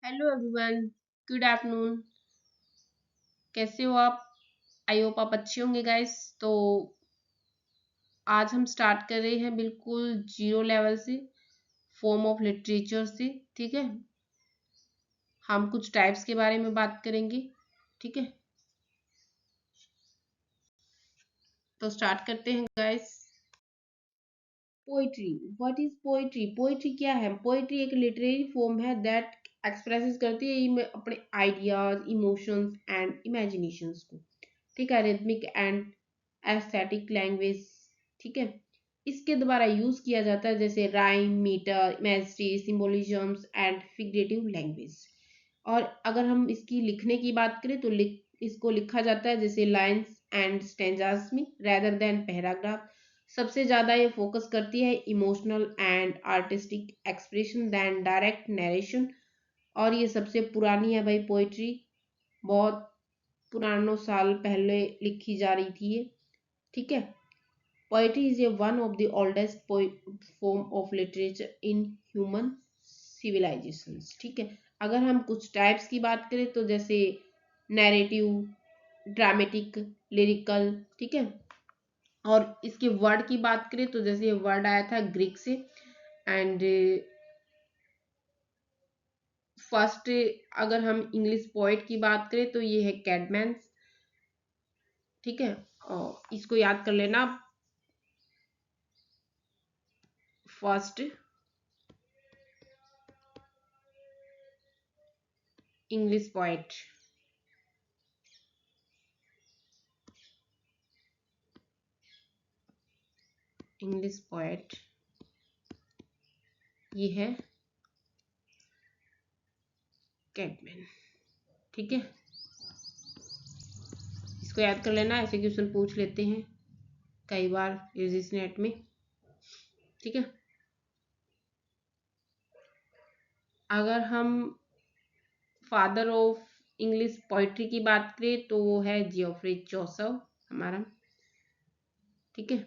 Hello everyone, good afternoon. कैसे हो आप? आई होप आप अच्छे होंगे गाइस। तो आज हम स्टार्ट कर रहे हैं बिल्कुल जीरो लेवल से, फॉर्म ऑफ लिटरेचर से। ठीक है, हम कुछ टाइप्स के बारे में बात करेंगे। ठीक है, तो स्टार्ट करते हैं guys. Poetry, what is poetry? Poetry क्या है? पोइट्री एक लिटरेरी फॉर्म है दैट एक्सप्रेसेस करती है अपने आइडियाज, इमोशंस एंड इमेजिनेशंस को। ठीक है, रिदमिक एंड एस्थेटिक लैंग्वेज। ठीक है, इसके द्वारा यूज किया जाता है जैसे rhyme, metre, imagery, symbolisms and figurative language. और अगर हम इसकी लिखने की बात करें तो इसको लिखा जाता है जैसे लाइंस एंड स्टेंजास में रेदर देन पैराग्राफ। सबसे ज्यादा ये फोकस करती है emotional and artistic expression than direct narration. और ये सबसे पुरानी है भाई पोइट्री, बहुत पुरानों साल पहले लिखी जा रही थी ये। ठीक है, poetry is a one of the oldest form of literature in human civilisations. ठीक है, अगर हम कुछ टाइप्स की बात करें तो जैसे नैरेटिव, ड्रामेटिक, लिरिकल। ठीक है, और इसके वर्ड की बात करें तो जैसे ये वर्ड आया था ग्रीक से। एंड फर्स्ट अगर हम इंग्लिश पोइट की बात करें तो ये है कैडमैन्स। ठीक है, और इसको याद कर लेना। First English poet, English poet ये है कैडमैन। ठीक है, इसको याद कर लेना, ऐसे क्वेश्चन पूछ लेते हैं कई बार यूजीसी नेट में। ठीक है, अगर हम फादर ऑफ इंग्लिश पोइट्री की बात करें तो वो है जियोफ्री चौसर हमारा। ठीक है,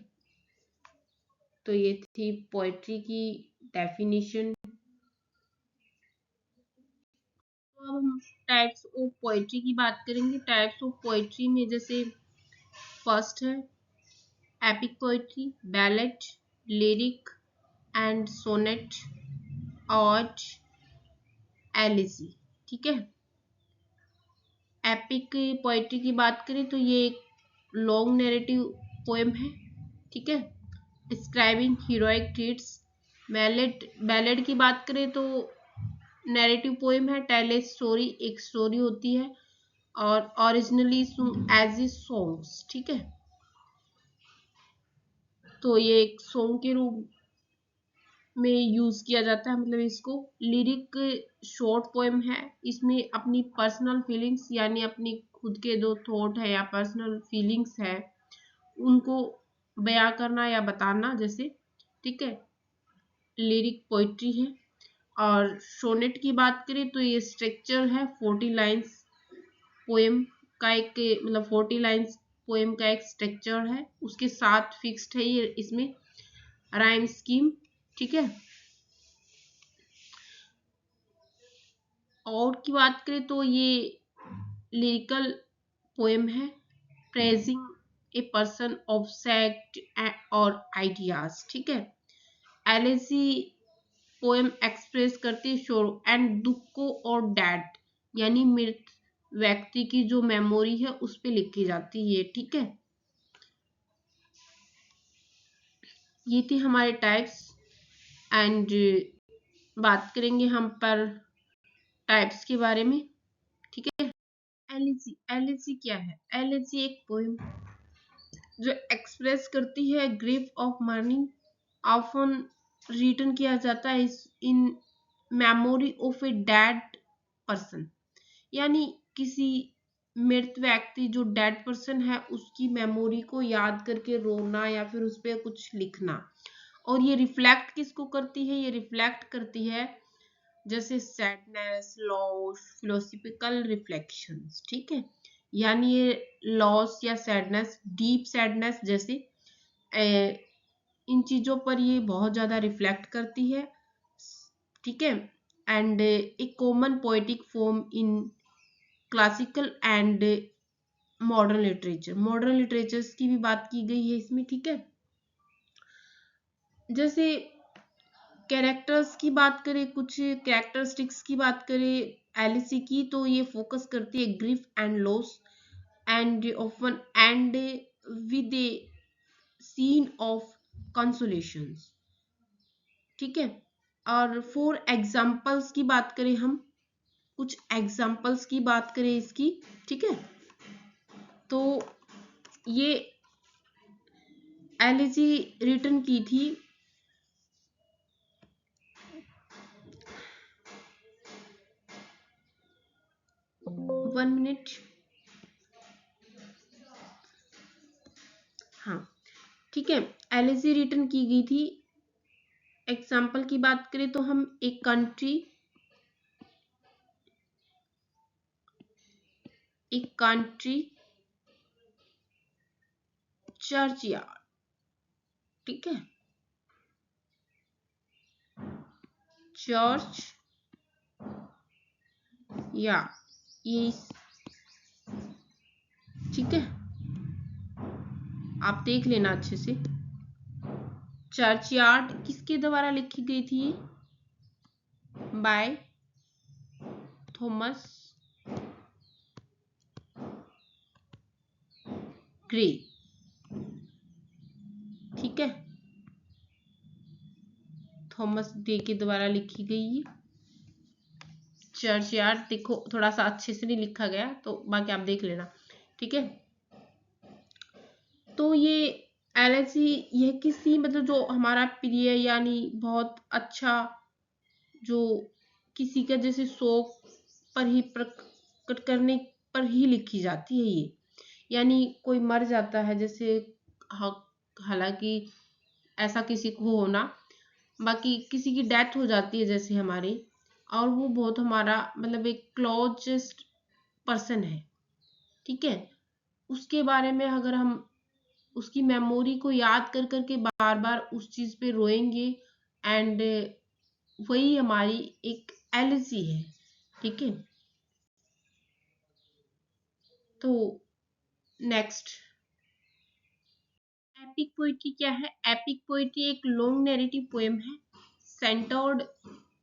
तो ये थी पोइट्री की डेफिनेशन। तो अब हम टाइप्स ऑफ पोइट्री की बात करेंगे। टाइप्स ऑफ पोइट्री में जैसे फर्स्ट है epic poetry, ballad, lyric and sonnet, ode, elegy. ठीक है, एपिक पोइट्री की बात करें तो ये एक लॉन्ग नैरेटिव पोएम है। ठीक है, डिस्क्राइबिंग हीरोइक ट्रीट्स। बैलेड की बात करें तो नैरेटिव पोएम है, टेल ए स्टोरी, एक स्टोरी होती है और ओरिजिनली एज ए सॉन्ग्स। ठीक है, तो ये एक सॉन्ग के रूप में यूज किया जाता है, मतलब इसको। लिरिक शॉर्ट पोएम है, इसमें अपनी पर्सनल फीलिंग्स यानी अपनी खुद के जो थॉट है या पर्सनल फीलिंग्स है उनको बयां करना या बताना जैसे। ठीक है, लिरिक पोइट्री है। और सोनेट की बात करें तो ये स्ट्रक्चर है 40 लाइंस पोएम का एक, मतलब 40 लाइंस पोएम का एक स्ट्रक्चर है, उसके साथ फिक्स्ड है ये इसमें राइम स्कीम। ठीक है, और की बात करें तो ये लिरिकल पोएम है, प्रेजिंग ए पर्सन ऑब्जेक्ट और आइडियाज। ठीक है, एलेसी पोएम एक्सप्रेस करती है शोर एंड दुख को और डेड यानी मृत व्यक्ति की जो मेमोरी है उस पे लिखी जाती है। ठीक है, ये थी हमारे टाइप्स। एंड बात करेंगे हम पर टाइप्स के बारे में। ठीक है, एलिजी, एलिजी क्या है? एलिजी एक पोएम जो एक्सप्रेस करती है grief of mourning, often written किया जाता है in memory of a dead person, यानी किसी मृत व्यक्ति जो डेड पर्सन है उसकी मेमोरी को याद करके रोना या फिर उस पर कुछ लिखना। और ये रिफ्लेक्ट किसको करती है? ये रिफ्लेक्ट करती है जैसे सैडनेस, लॉस, फिलोसफिकल रिफ्लेक्शंस। ठीक है, यानी ये लॉस या सैडनेस, डीप सैडनेस जैसे इन चीजों पर ये बहुत ज्यादा रिफ्लेक्ट करती है। ठीक है, and a common poetic form in classical and modern literature. Modern literatures की भी बात की गई है इसमें, ठीक है। जैसे कैरेक्टर्स की बात करें, कुछ कैरेक्टरिस्टिक्स की बात करें एलिसी की, तो ये फोकस करती है grief and loss and often end with a scene of consolations, ठीक है। और फॉर एग्जाम्पल्स की बात करें, हम कुछ एग्जाम्पल्स की बात करें इसकी, ठीक है, तो ये एलिजी रिटन की थी 1 मिनट, हाँ ठीक है। एलिजी रिटन की गई थी, एग्जाम्पल की बात करें तो हम एक कंट्री चर्च यार्ड, ठीक है, चर्च या ये, ठीक है, आप देख लेना अच्छे से। चर्च यार्ड किसके द्वारा लिखी गई थी? बाय थॉमस ग्रे, ठीक है, थॉमस ग्रे के द्वारा लिखी गई चर्च यार्ड। देखो थोड़ा सा अच्छे से नहीं लिखा गया, तो बाकी आप देख लेना, ठीक है। तो ये एलएसी यह किसी मतलब जो हमारा प्रिय यानी बहुत अच्छा, जो किसी का जैसे शौक पर ही प्रकट करने पर ही लिखी जाती है ये, यानी कोई मर जाता है जैसे, हालांकि ऐसा किसी को होना, बाकी किसी की डेथ हो जाती है जैसे हमारी, और वो बहुत हमारा मतलब एक क्लोजेस्ट पर्सन है, ठीक है, उसके बारे में अगर हम उसकी मेमोरी को याद कर करके बार बार उस चीज पे रोएंगे, एंड वही हमारी एक एलिसी है, ठीक है। तो नेक्स्ट, एपिक पोइट्री क्या है? एपिक पोइट्री एक लॉन्ग नैरेटिव पोएम है सेंटर्ड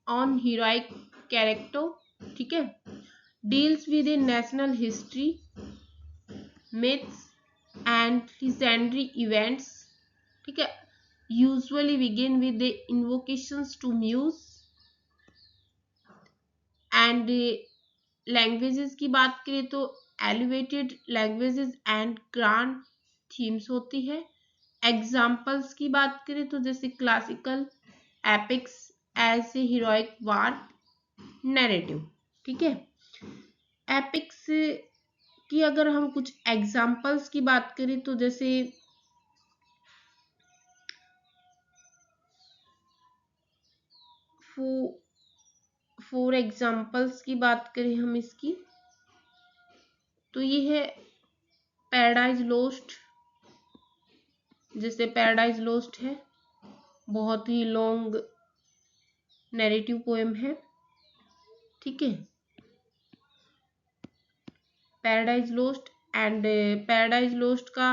ऑन हीरोइक कैरेक्टर, ठीक है, deals with A national history, myths and legendary events, ठीक है, usually begin with the invocations to muse and languages की बात करें तो elevated languages and grand themes होती है। एग्जाम्पल्स की बात करें तो जैसे क्लासिकल एपिक्स, ऐसे हीरोइक वार नैरेटिव, ठीक है। एपिक्स की अगर हम कुछ एग्जाम्पल्स की बात करें तो जैसे फॉर एग्जाम्पल्स की बात करें हम इसकी, तो ये है पैराडाइज लोस्ट, जैसे पैराडाइज लोस्ट है, बहुत ही लॉन्ग नैरेटिव पोएम है, ठीक है, paradise lost. And paradise lost का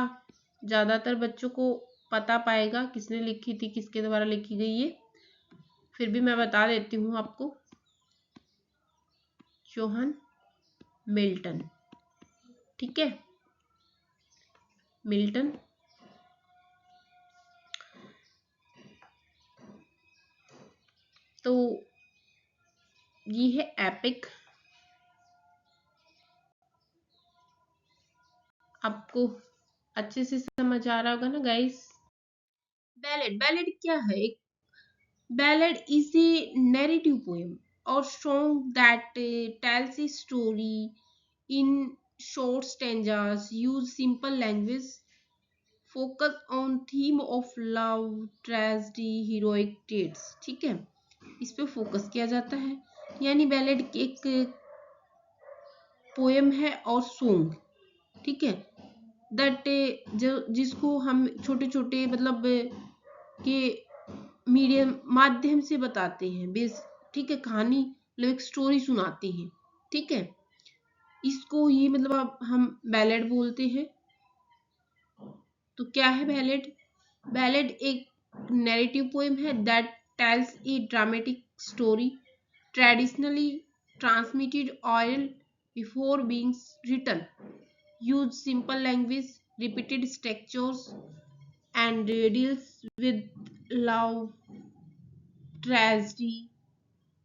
ज्यादातर बच्चों को पता पाएगा किसने लिखी थी, किसके द्वारा लिखी गई है, फिर भी मैं बता देती हूँ आपको, जोहन मिल्टन, ठीक है, मिल्टन। तो ये है एपिक। आपको अच्छे से समझ आ रहा होगा ना गाइस। बैलेड, बैलेड क्या है? एक ballad is a narrative poem और song that tells a story in short stanzas, use simple language, focus on theme of love, tragedy, heroic traits, ठीक है, इस पे फोकस किया जाता है। यानी बैलेड एक पोएम है और सॉन्ग, ठीक है, दैट जो जिसको हम छोटे छोटे मतलब के मीडियम माध्यम से बताते हैं बेस, ठीक है, कहानी मतलब एक स्टोरी सुनाते हैं, ठीक है। इसको ये मतलब अब हम बैलेड बोलते हैं। तो क्या है बैलेड? बैलेड एक नैरेटिव पोएम है that tells A dramatic story traditionally transmitted oral before being written, use simple language, repeated structures, and deals with love, tragedy,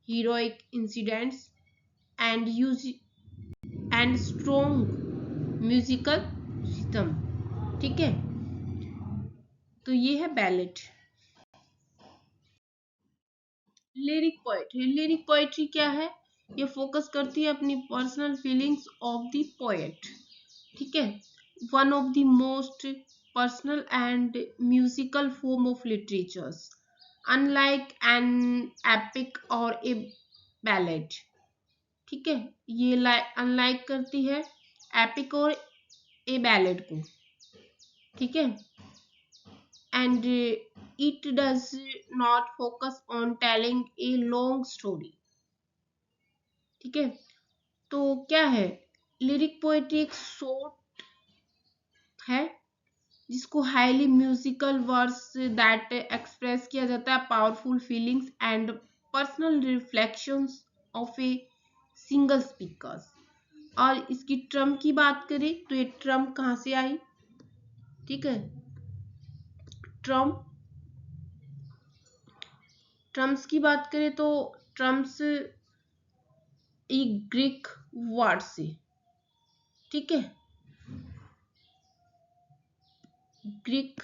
heroic incidents, and use and strong musical rhythm, ठीक है। तो ये है ballot. Lyric poetry, lyric poetry क्या है? ये focus करती है अपनी personal feelings of the poet, ठीक है। One of the most personal and musical form of literatures, unlike an epic और ए बैलेड, ठीक है। ये अनलाइक करती है एपिक और ए बैलेड को, ठीक है। And it does not focus on telling a long story, ठीक है। तो क्या है? लिरिक पोएट्री एक शॉर्ट है जिसको highly musical words that express किया जाता है powerful feelings and personal reflections of a single speakers. और इसकी ट्रम की बात करें तो ये ट्रम कहाँ से आई, ठीक है। ट्रम, ट्रम्स की बात करें तो ट्रम्स एक ग्रीक वर्ड से, ठीक है। ग्रीक,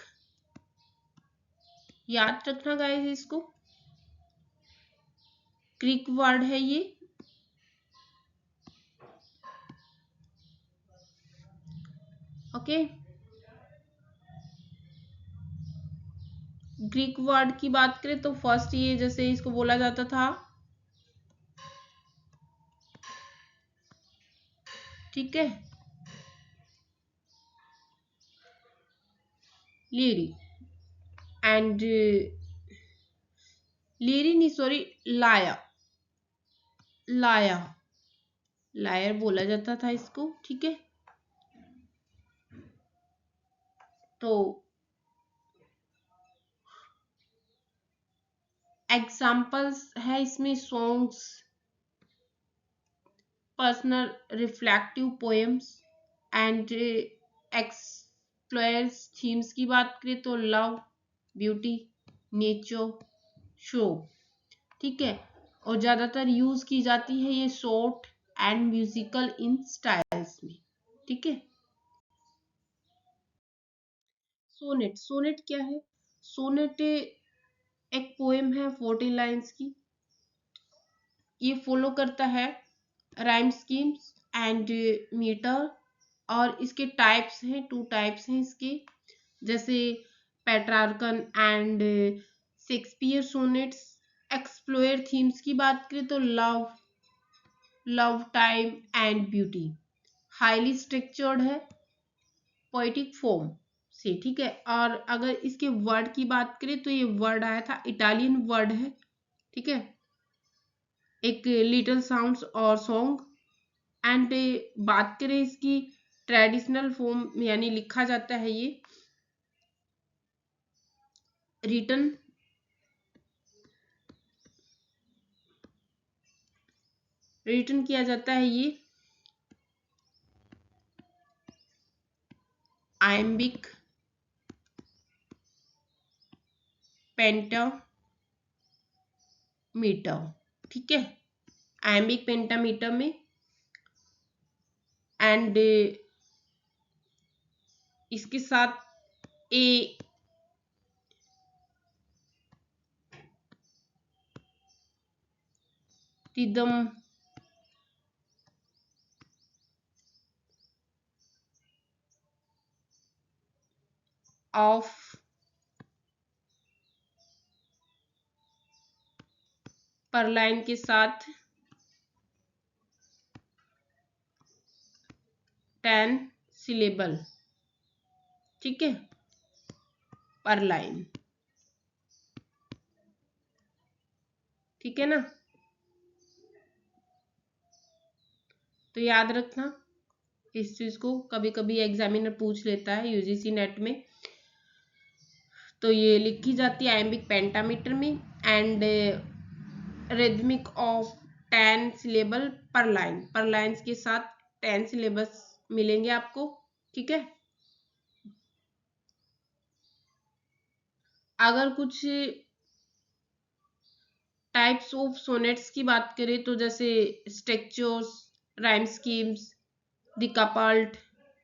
याद रखना गाइस इसको, ग्रीक वर्ड है ये, ओके। ग्रीक वर्ड की बात करें तो फर्स्ट ये जैसे इसको बोला जाता था, ठीक है, लिरी एंड लिरी नहीं सॉरी लाया, लाया, लायर बोला जाता था इसको, ठीक है। तो एग्जाम्पल्स है इसमें songs, personal reflective poems and explores themes की बात करें तो लव, ब्यूटी, नेचर, शो, ठीक है। और ज्यादातर यूज की जाती है ये short and musical in styles में, ठीक है। सोनेट, सोनेट क्या है? सोनेट एक पोएम है 40 लाइन्स की। ये फॉलो करता है राइम स्कीम्स एंड मीटर। और इसके टाइप्स हैं, 2 टाइप्स हैं इसके, जैसे Petrarchan and Shakespeare sonnets. Explore themes की बात करें तो love, love, time and beauty. Highly structured है पोएटिक फॉर्म से, ठीक है। और अगर इसके वर्ड की बात करें तो ये वर्ड आया था, इटालियन वर्ड है, ठीक है। एक लिटिल साउंड्स और सॉन्ग एंड बात करें इसकी ट्रेडिशनल फॉर्म यानी लिखा जाता है ये रिटन, रिटन किया जाता है ये आयम्बिक, पेंटामीटर, ठीक है। आयम्बिक पेंटामीटर में एंड इसके साथ ए रिदम ऑफ पर लाइन के साथ 10 सिलेबल, ठीक है, पर लाइन, ठीक है ना। तो याद रखना इस चीज को, कभी कभी एग्जामिनर पूछ लेता है यूजीसी नेट में। तो ये लिखी जाती है आयम्बिक पेंटामीटर में। एंड रिदमिक ऑफ 10 सिलेबल पर लाइन्स के साथ 10 सिलेबस मिलेंगे आपको। ठीक है, अगर कुछ टाइप्स ऑफ सोनेट्स की बात करें तो जैसे स्ट्रक्चर्स, राइम स्कीम्स, डिकापाल्ट,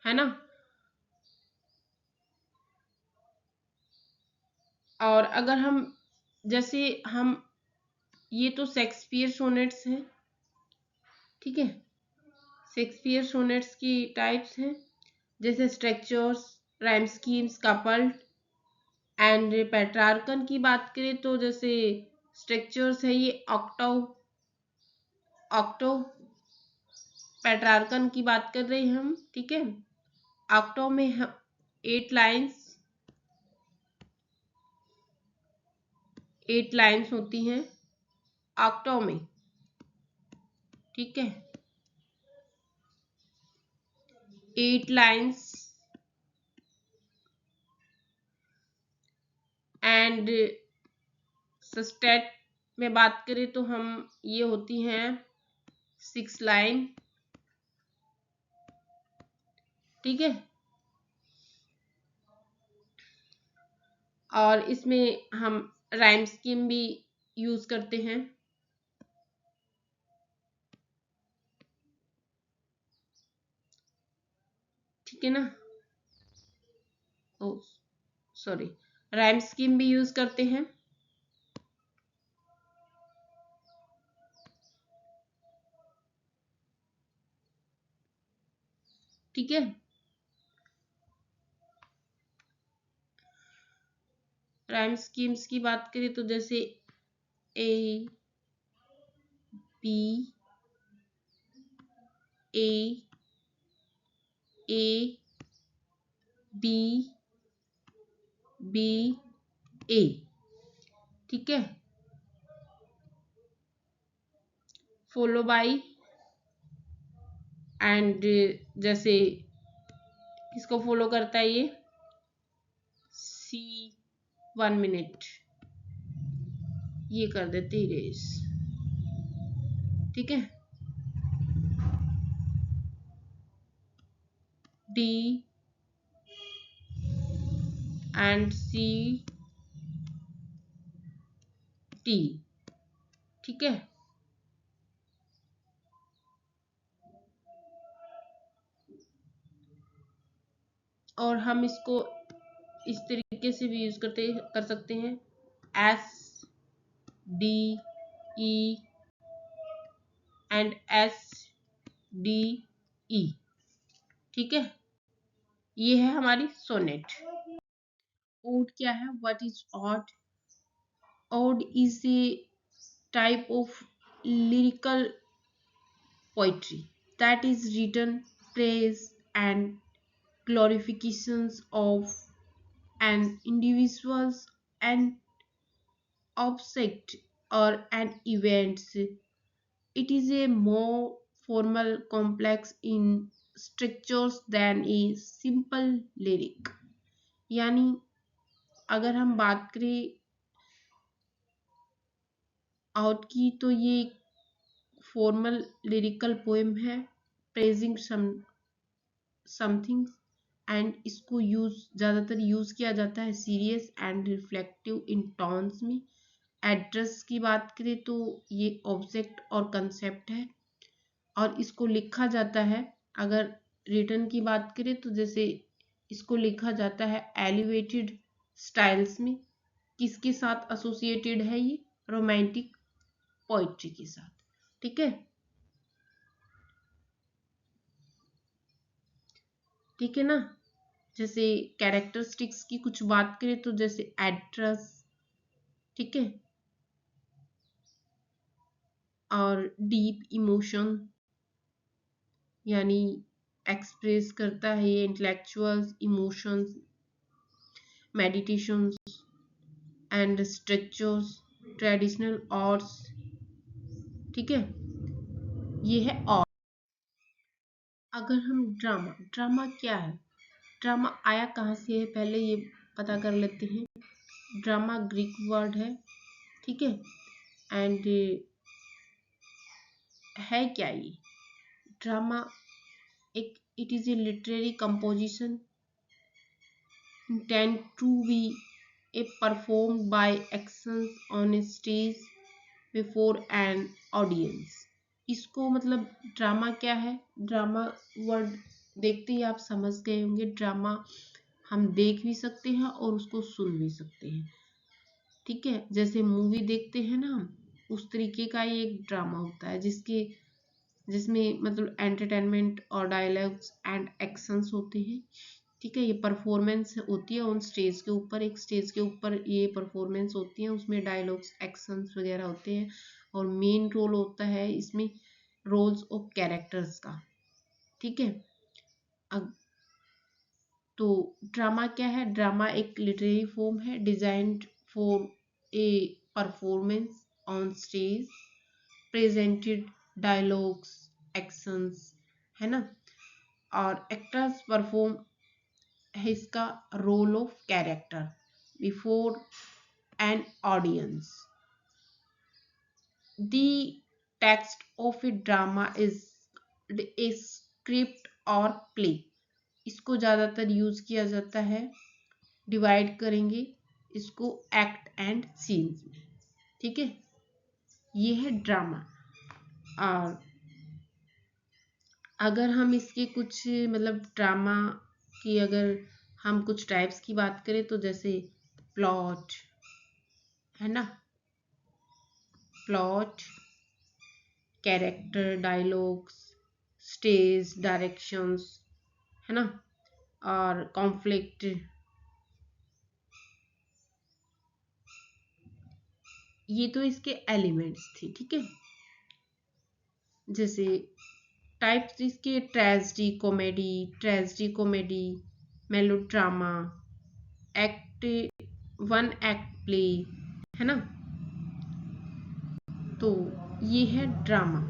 है ना। और अगर हम जैसे हम ये तो शेक्सपियर सोनेट्स हैं, ठीक है, शेक्सपियर सोनेट्स की टाइप्स हैं जैसे structures, rhyme schemes, couplet. And Petrarchan की बात करें तो जैसे स्ट्रक्चर्स है ये ऑक्टो पेट्रार्कन की बात कर रहे हैं हम। ठीक है, ऑक्टो में हम 8 लाइन्स होती हैं ऑक्टो में। ठीक है, 8 लाइन्स। एंड सस्टेट में बात करें तो हम ये होती हैं 6 लाइन। ठीक है, और इसमें हम राइम स्कीम भी यूज करते हैं। ठीक है ना, ओ सॉरी, राइम स्कीम भी यूज करते हैं। ठीक है, राइम स्कीम्स की बात करें तो जैसे A B A A B B A. ठीक है, फॉलो बाई। एंड जैसे किसको फॉलो करता है ये, सी 1 मिनट, ये कर देते इरेज। ठीक है, डी एंड सी टी। ठीक है, और हम इसको इस तरीके से भी यूज कर सकते हैं, S D E and S D E. ठीक है, ये है हमारी सोनेट। ओड क्या है, what is ode? Ode is a type of lyrical poetry that is written praise and glorifications of an individual's and object or an event. It is a more formal, complex in structures than a simple lyric. यानी अगर हम बात करें out की तो ये formal lyrical poem है praising something. And इसको ज़्यादातर यूज किया जाता है सीरियस एंड रिफ्लेक्टिव इन टॉन्स में। एड्रेस की बात करें तो ये ऑब्जेक्ट और कंसेप्ट है, और इसको लिखा जाता है, अगर रिटर्न की बात करें तो जैसे इसको लिखा जाता है एलिवेटेड स्टाइल्स में। किसके साथ एसोसिएटेड है ये, रोमांटिक पोइट्री के साथ। ठीक है, ठीक है ना। जैसे कैरेक्टरिस्टिक्स की कुछ बात करें तो जैसे एड्रेस, ठीक है, और डीप इमोशन, यानी एक्सप्रेस करता है ये intellectual emotions, meditations and structures, traditional arts. ठीक है, ये है अगर हम ड्रामा ड्रामा क्या है, ड्रामा आया कहाँ से है, पहले ये पता कर लेते हैं। ड्रामा ग्रीक वर्ड है, ठीक है। एंड है क्या ये ड्रामा, एक it is a literary composition intend to be a performed by actions on a stage before an audience। इसको मतलब ड्रामा क्या है, ड्रामा वर्ड देखते ही आप समझ गए होंगे। ड्रामा हम देख भी सकते हैं और उसको सुन भी सकते हैं, ठीक है। जैसे मूवी देखते हैं ना हम, उस तरीके का ये एक ड्रामा होता है जिसमें मतलब एंटरटेनमेंट और डायलॉग्स एंड एक्शंस होते हैं, ठीक है। ये परफॉर्मेंस होती है ऑन स्टेज के ऊपर, एक स्टेज के ऊपर ये परफॉर्मेंस होती है, उसमें डायलॉग्स एक्शंस वगैरह होते हैं और मेन रोल होता है इसमें रोल्स ऑफ कैरेक्टर्स का, ठीक है। अब तो ड्रामा क्या है, ड्रामा एक लिटरेरी फॉर्म है designed for a performance on stage, presented dialogues actions, है ना। और एक्टर्स परफॉर्म है इसका role of character before an audience. The text of a drama is a script और प्ले। इसको ज़्यादातर यूज किया जाता है, डिवाइड करेंगे इसको एक्ट एंड सीन्स में, ठीक है। ये है ड्रामा। और अगर हम इसके कुछ मतलब ड्रामा की अगर हम कुछ टाइप्स की बात करें तो जैसे प्लॉट, है ना, plot, character, dialogues, stage directions, है ना, और कॉन्फ्लिक्ट, ये तो इसके एलिमेंट्स थे, ठीक है। जैसे टाइप्स इसके tragedy comedy, melodrama, act, one act play, है ना। तो ये है ड्रामा।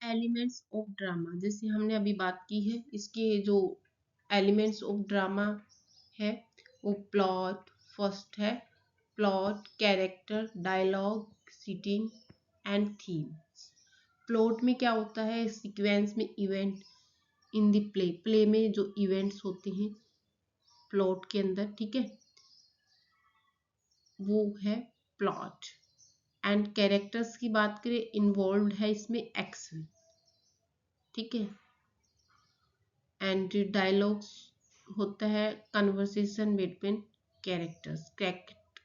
एलिमेंट्स ऑफ ड्रामा जैसे हमने अभी बात की है, इसके जो एलिमेंट्स ऑफ ड्रामा है वो प्लॉट फर्स्ट है, plot, character, dialogue, setting and theme. Plot में क्या होता है, सीक्वेंस में event in the play, play में जो इवेंट्स होते हैं प्लॉट के अंदर, ठीक है, वो है प्लॉट। एंड कैरेक्टर्स की बात करें, इन्वॉल्व है इसमें एक्शन, ठीक है। एंड डायलॉग्स होता है कन्वर्सेशन बिटवीन कैरेक्टर्स,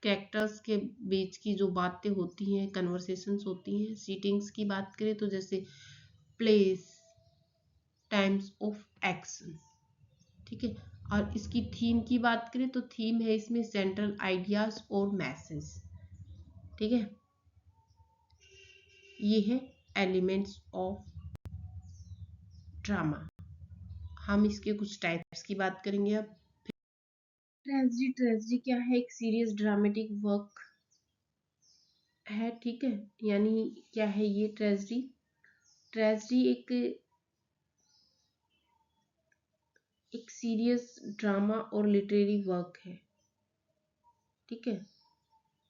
कैरेक्टर्स के बीच की जो बातें होती हैं, कन्वर्सेशंस होती हैं। सीटिंग्स की बात करें तो जैसे प्लेस, टाइम्स ऑफ एक्शन, ठीक है। और इसकी थीम की बात करें तो थीम है इसमें सेंट्रल आइडियाज और मैसेज, ठीक है। ये है एलिमेंट्स ऑफ ड्रामा। हम इसके कुछ टाइप्स की बात करेंगे अब। ट्रेजेडी, ट्रेजेडी क्या है, एक सीरियस ड्रामेटिक वर्क है, ठीक है। यानी क्या है ये ट्रेजेडी, ट्रेजेडी एक सीरियस ड्रामा और लिटरेरी वर्क है, ठीक है।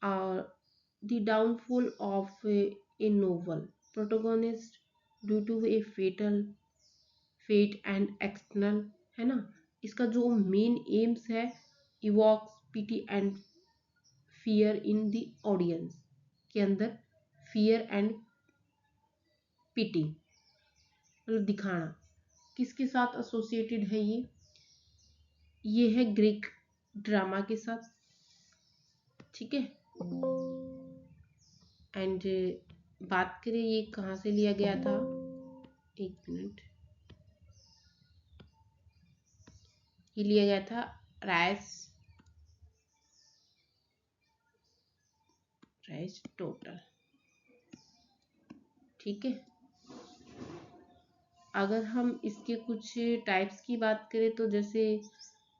और the downfall of a novel protagonist due to a fatal fate and external, है ना। इसका जो मेन एम्स है, evokes pity and fear in the audience, के अंदर फियर एंड पिटी मतलब दिखाना, किसके साथ एसोसिएटेड है ये है ग्रीक ड्रामा के साथ, ठीक है। एंड बात करें ये कहाँ से लिया गया था, एक मिनट, ये लिया गया था राइस टोटल, ठीक है। अगर हम इसके कुछ टाइप्स की बात करें तो जैसे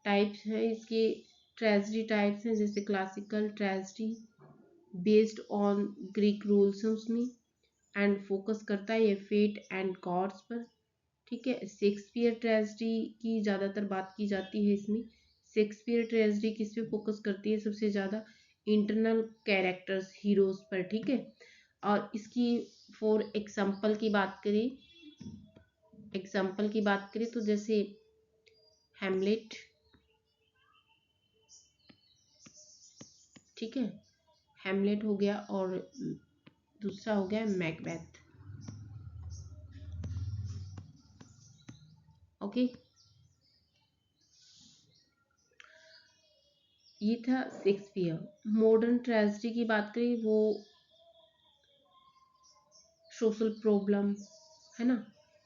टाइप्स हैं इसके, ट्रेजेडी टाइप्स हैं जैसे classical tragedy based on Greek rules है उसमें, एंड फोकस करता है ये फेट एंड गॉड्स पर, ठीक है। शेक्सपियर ट्रेजेडी की ज़्यादातर बात की जाती है इसमें। शेक्सपियर ट्रेजेडी किस पे फोकस करती है सबसे ज़्यादा? इंटरनल कैरेक्टर्स, हीरोज पर, ठीक है। और इसकी फॉर एग्जाम्पल की बात करें तो जैसे हेमलेट, ठीक है, हेमलेट हो गया, और दूसरा हो गया मैकबेथ। ओके, ये था शेक्सपियर। मॉडर्न ट्रेजेडी की बात करें, वो सोशल प्रॉब्लम, है ना।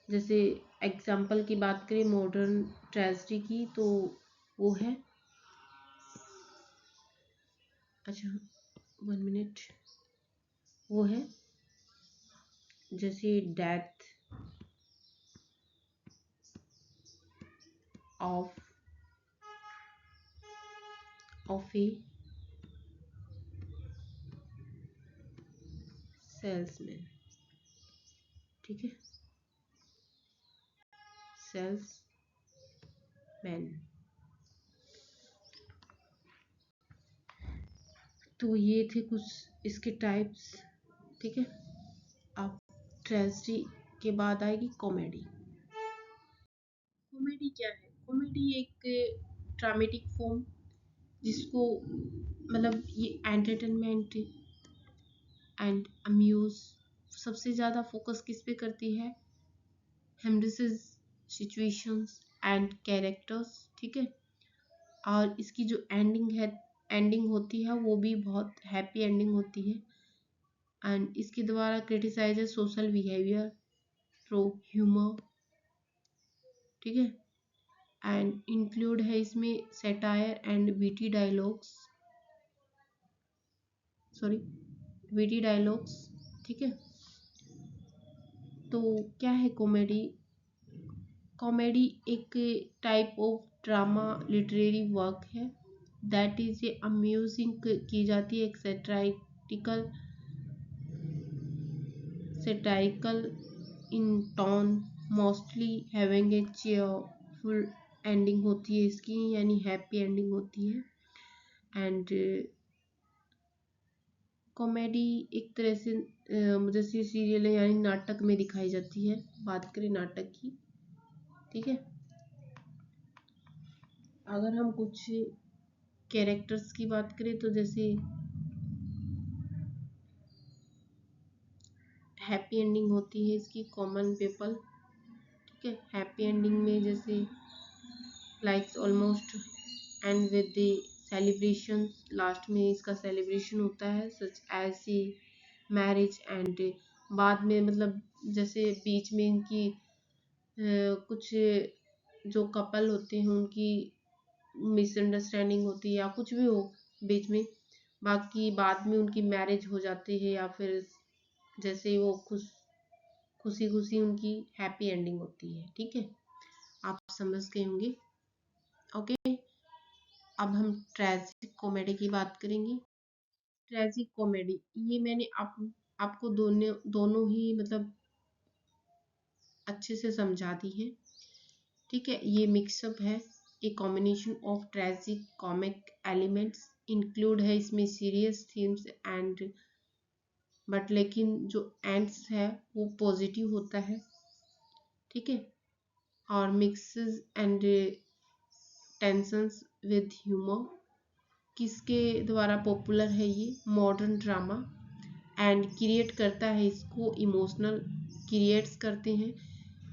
जैसे एग्जाम्पल की बात करें मॉडर्न ट्रेजेडी की, तो वो है, अच्छा 1 मिनट, वो है जैसे death of of A salesman, ठीक है, सेल्समैन। तो ये थे कुछ इसके टाइप्स, ठीक है। अब ट्रेजेडी के बाद आएगी कॉमेडी। कॉमेडी क्या है? कॉमेडी एक ड्रामेटिक फॉर्म, जिसको मतलब ये एंटरटेनमेंट एंड अम्यूज सबसे ज़्यादा फोकस किस पे करती है? हेमरिसेस, सिचुएशंस एंड कैरेक्टर्स, ठीक है। और इसकी जो एंडिंग होती है वो भी बहुत हैप्पी एंडिंग होती है। एंड इसके द्वारा क्रिटिसाइज है सोशल बिहेवियर थ्रू ह्यूमर, ठीक है। एंड इंक्लूड है इसमें satire and sorry witty dialogues, ठीक है। तो क्या है कॉमेडी? कॉमेडी एक type of drama literary work है दैट इज ए अम्यूजिंग की जाती है, एक satirical in tone, mostly having a cheerful ending होती है इसकी, यानी हैप्पी एंडिंग होती है। एंड कॉमेडी एक तरह से जैसे सीरियल है यानी नाटक में दिखाई जाती है। बात करें नाटक की, ठीक है। अगर हम कुछ कैरेक्टर्स की बात करें तो जैसे हैप्पी एंडिंग होती है इसकी, कॉमन पीपल, ठीक है। हैप्पी एंडिंग में जैसे likes almost end with the celebration, last में इसका सेलिब्रेशन होता है, such as a marriage. And बाद में मतलब जैसे बीच में इनकी कुछ जो कपल होते हैं उनकी मिसअंडरस्टैंडिंग होती है या कुछ भी हो बीच में, बाकी बाद में उनकी मैरिज हो जाती है, या फिर जैसे वो खुशी खुशी उनकी हैप्पी एंडिंग होती है, ठीक है। आप समझ गए होंगे। ओके, अब हम ट्रेजिक कॉमेडी की बात करेंगे। ट्रेजिक कॉमेडी ये मैंने आपको दोनों ही मतलब अच्छे से समझा दी है, ठीक है। ये मिक्सअप है, एक combination of tragic comic elements, include है इसमें सीरियस थीम्स एंड बट लेकिन जो एंड्स है वो पॉजिटिव होता है, ठीक है। और mixes and tensions with humour, किसके द्वारा पॉपुलर है? ये मॉडर्न ड्रामा, एंड क्रिएट करता है इसको इमोशनल, क्रिएट्स करते हैं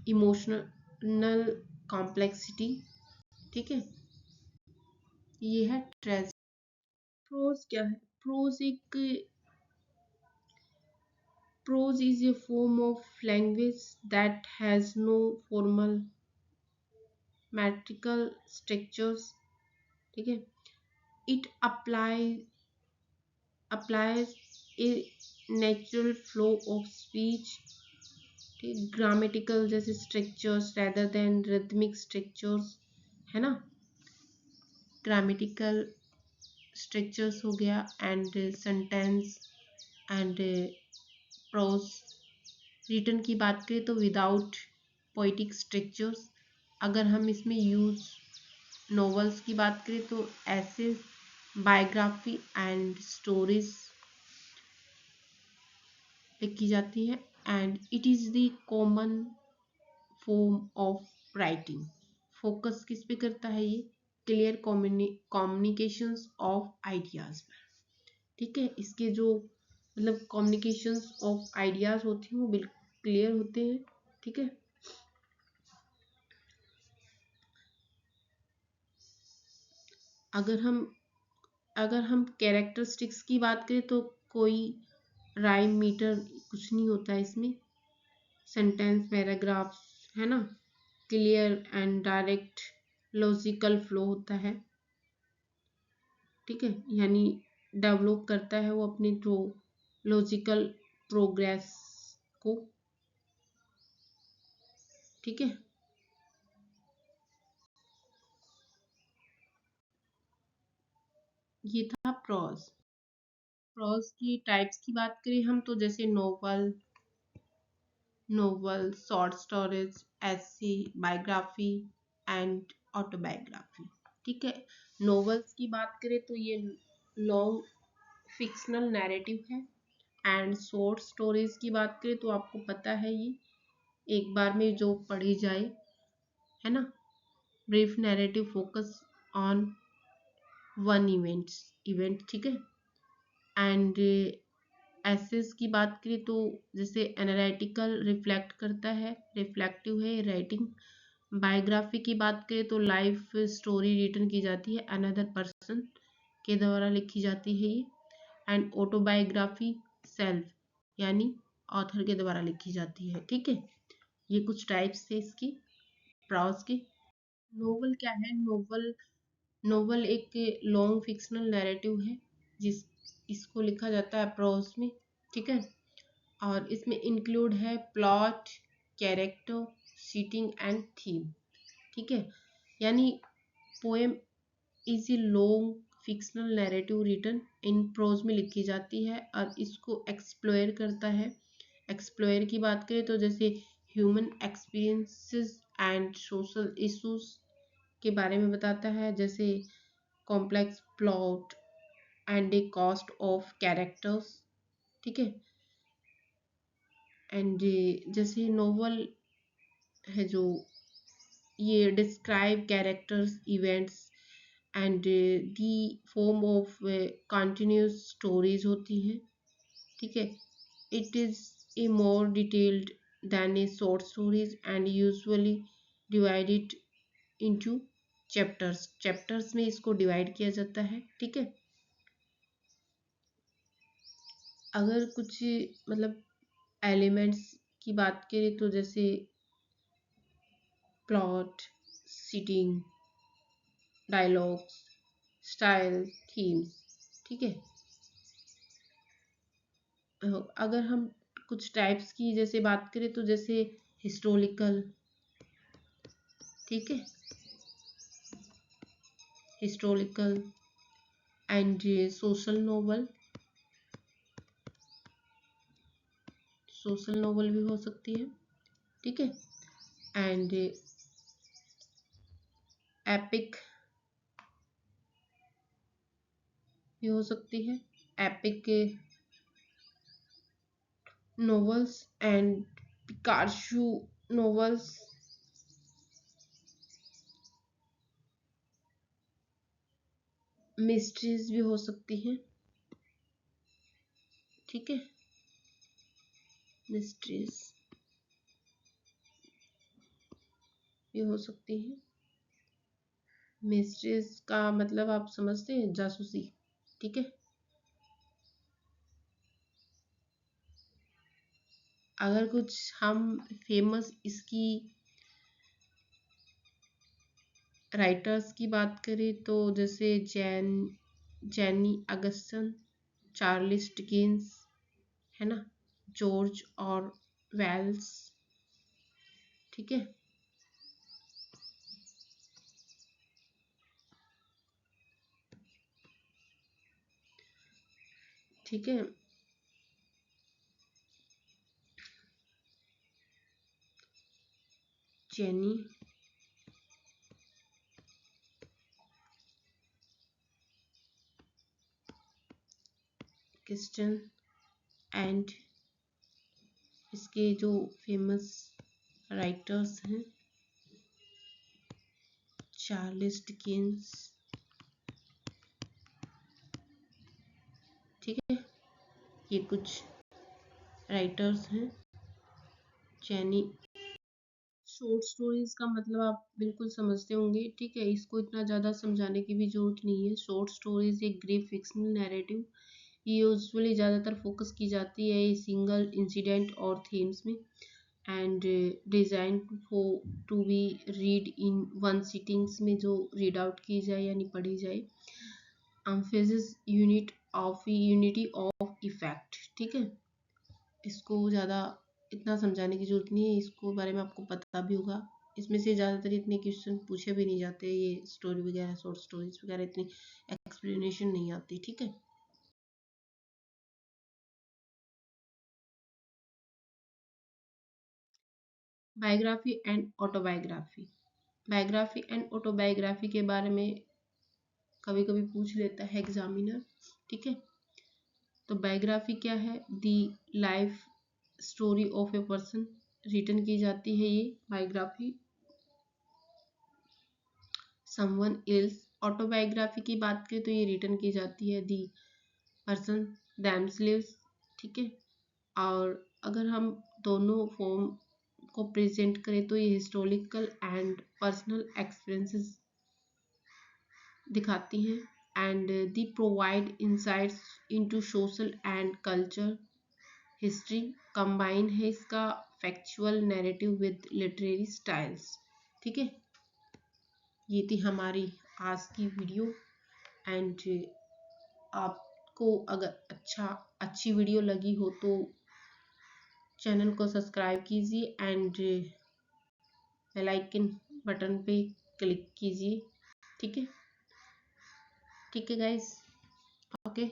इमोशनल कॉम्प्लेक्सिटी, ठीक है। ये है ट्रेज। प्रोज क्या है? Prose is a form of language that has no formal metrical structures, ठीक है। It applies a natural flow of speech, ठीक, ग्रामेटिकल जैसे structures rather than rhythmic structures, है ना। ग्रामेटिकल स्ट्रक्चर्स हो गया, and sentence and prose. Return की बात करें तो विदाउट पोइटिक स्ट्रक्चर्स। अगर हम इसमें यूज नॉवेल्स की बात करें तो ऐसे बायोग्राफी एंड स्टोरीज लिखी जाती है। And it is the common form of writing. Focus किस पे करता है ये? क्लियर कम्युनिकेशंस ऑफ आइडियाज पर। ठीक है, इसके जो मतलब कम्युनिकेशंस ऑफ आइडियाज होते हैं वो बिल्कुल क्लियर होते हैं। ठीक है, अगर हम कैरेक्टरिस्टिक्स की बात करें तो कोई राइम मीटर कुछ नहीं होता है इसमें। सेंटेंस पैराग्राफ्स है ना, clear and direct logical flow होता है। ठीक है, यानी डेवलप करता है वो अपने जो लॉजिकल प्रोग्रेस को। ठीक है, ये था प्रोज। प्रोज की टाइप्स की बात करें हम तो जैसे नोवेल, शॉर्ट स्टोरीज, ऐसे, बायोग्राफी एंड ऑटोबायोग्राफी। ठीक है, नोवेल्स की बात करें तो ये लॉन्ग फिक्शनल नैरेटिव है। एंड शॉर्ट स्टोरीज की बात करें तो आपको पता है ये एक बार में जो पढ़ी जाए, है ना, brief narrative focus on one event. ठीक है, एंड एसेस की बात करें तो जैसे एनालिटिकल रिफ्लेक्ट करता है, रिफ्लेक्टिव है राइटिंग। बायोग्राफी की बात करें तो लाइफ स्टोरी रिटर्न की जाती है, अनदर पर्सन के द्वारा लिखी जाती है ये। एंड ऑटोबायोग्राफी सेल्फ यानी ऑथर के द्वारा लिखी जाती है। ठीक है, ये कुछ टाइप्स थे इसकी प्रोज के। नोवेल क्या है? नोवेल एक लॉन्ग फिक्शनल नैरेटिव है जिस इसको लिखा जाता है प्रोज में। ठीक है, और इसमें इंक्लूड है plot, character, setting and theme. ठीक है, यानी poem is a long fictional narrative written in prose में लिखी जाती है और इसको एक्सप्लोर करता है। एक्सप्लोर की बात करें तो जैसे human experiences and social issues के बारे में बताता है, जैसे complex plot and a cast of characters. ठीक है, एंड जैसे नोवेल है जो ये describe characters events and the form of continuous stories होती हैं। ठीक है, it is a more detailed than a short stories and usually divided into chapters में इसको डिवाइड किया जाता है। ठीक है, अगर कुछ मतलब एलिमेंट्स की बात करें तो जैसे plot, setting, dialogues, style, themes. ठीक है, अगर हम कुछ टाइप्स की जैसे बात करें तो जैसे हिस्टोरिकल। ठीक है, historical and social novel. Social novel भी हो सकती है। ठीक है, एंड एपिक भी हो सकती है। Epic novels and Picasso novels. Mysteries भी हो सकती हैं। ठीक है, मिस्ट्रीज भी हो सकती हैं। मिस्ट्रीज का मतलब आप समझते हैं, जासूसी। ठीक है, अगर कुछ हम फेमस इसकी राइटर्स की बात करें तो जैसे जैनी अगस्टन, चार्लिस डिकेंस, है ना, जॉर्ज और वेल्स। ठीक है, ठीक है, जेनी किस्टन एंड इसके जो फेमस राइटर्स हैं चार्ल्स डिकेंस, ठीक है, ये कुछ राइटर्स हैं। जेनी, शॉर्ट स्टोरीज का मतलब आप बिल्कुल समझते होंगे, ठीक है, इसको इतना ज़्यादा समझाने की भी जरूरत नहीं है। शॉर्ट स्टोरीज एक ग्रीक फिक्शनल नैरेटिव, ये यूजुअली ज़्यादातर फोकस की जाती है सिंगल इंसिडेंट और थीम्स में and designed to be read in one sittings में, जो रीड आउट की जाए यानी पढ़ी जाए। एम्फेसिस यूनिटी ऑफ इफेक्ट, ठीक है, इसको ज़्यादा इतना समझाने की जरूरत नहीं है, इसको बारे में आपको पता भी होगा। इसमें से ज़्यादातर इतने क्वेश्चन पूछे भी नहीं जाते, ये स्टोरी वगैरह शॉर्ट स्टोरीज वगैरह इतनी एक्सप्लेनेशन नहीं आती, ठीक है। Biography and autobiography, biography and autobiography के बारे में कभी कभी पूछ लेता है एग्जामिनर, ठीक है। तो बायोग्राफी क्या है? The life story of a person, written की जाती है ये बायोग्राफी समवन एल्स। ऑटोबायोग्राफी की बात करें तो ये रिटन की जाती है दी पर्सन देमसेल्व्स, ठीक है। और अगर हम दोनों फॉर्म को प्रेजेंट करें तो ये हिस्टोरिकल एंड पर्सनल एक्सपीरियंसेस दिखाती हैं and the provide insights into social and culture history. Combine है इसका factual narrative with literary styles, ठीक है। ये थी हमारी आज की वीडियो एंड आपको अगर अच्छी वीडियो लगी हो तो चैनल को सब्सक्राइब कीजिए एंड बेल आइकन बटन पे क्लिक कीजिए, ठीक है, ठीक है गाइस, ओके।